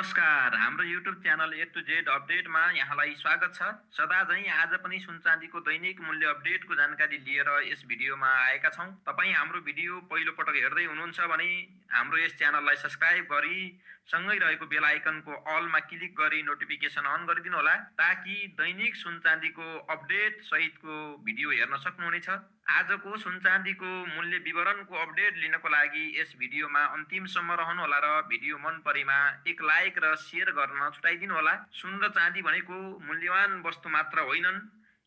नमस्कार, हाम्रो YouTube channel A to Z अपडेटमा यहाँलाई स्वागत छ। सदा झैं आज पनि सुन चाँदीको दैनिक मूल्य अपडेटको जानकारी लिएर यस भिडियोमा आएका छौं। तपाईं हाम्रो भिडियो पहिलो पटक हेर्दै हुनुहुन्छ भने हाम्रो यस च्यानललाई सब्स्क्राइब गरी सँगै रहेको बेल आइकनको अलमा क्लिक गरी नोटिफिकेसन अन गरिदिनु होला ताकि दैनिक सुन चाँदीको अपडेट सहितको भिडियो हेर्न सक्नुहुनेछ। आजको सुन चाँदीको मूल्य विवरणको अपडेट लिनको लागि यस भिडियोमा अन्तिमसम्म रहनुहोला र भिडियो मन परेमा एक लाइक र शेयर गर्न छुटाइदिनु होला। सुन र चाँदी भनेको मूल्यवान वस्तु मात्र होइनन्,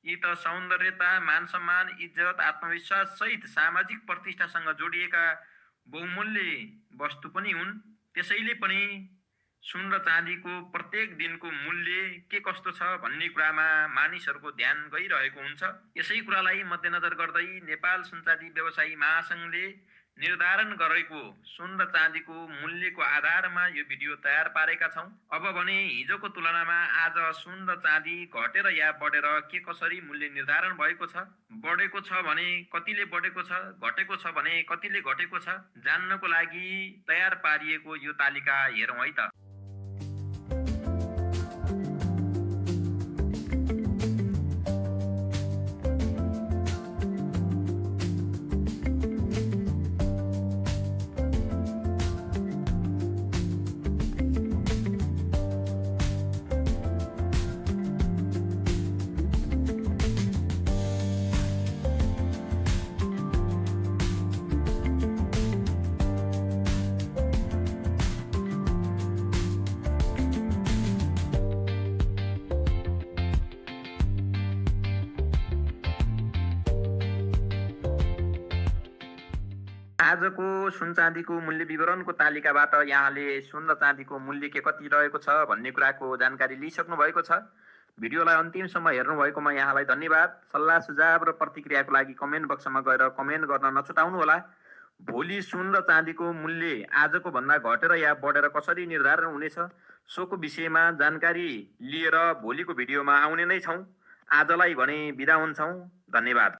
यी त सौन्दर्यता, मान सम्मान, इज्जत, आत्मविश्वास सहित सामाजिक प्रतिष्ठासँग जोडिएका बहुमूल्य वस्तु पनि हुन्। त्यसैले पनि सुन र चाँदीको प्रत्येक दिनको मूल्य के कस्तो छ भन्ने कुरामा मानिसहरूको ध्यान गइरहेको हुन्छ। यसै कुरालाई मध्यनजर गर्दै नेपाल सुन चाँदी व्यवसायी महासंघले निर्धारण गरेको सुन र चाँदीको मूल्यको आधारमा यो भिडियो तयार पारेका छौं। अब भने हिजोको तुलनामा आज सुन र चाँदी घटेर या बढेर के कसरी मूल्य निर्धारण भएको छ, बढेको छ भने कतिले बढेको छ, घटेको छ भने कतिले घटेको छ, जान्नको लागि तयार पारिएको यो तालिका हेरौँ है त। आजको सुन चाँदीको मूल्य विवरणको तालिकाबाट यहाँले सुन र चाँदीको मूल्य के कति रहेको छ भन्ने कुराको जानकारी लिइसक्नु भएको छ। भिडियोलाई अन्तिमसम्म हेर्नु भएकोमा यहाँलाई धन्यवाद। सल्लाह सुझाव र प्रतिक्रियाको लागि कमेन्ट बक्समा गएर कमेन्ट गर्न नछुटाउनु होला। भोलि सुन र चाँदीको मूल्य आजको भन्दा घटेर या बढेर कसरी निर्धारण हुनेछ सोको विषयमा जानकारी लिएर भोलिको भिडियोमा आउने नै छौं। आजलाई भने बिदा हुन्छौं। धन्यवाद।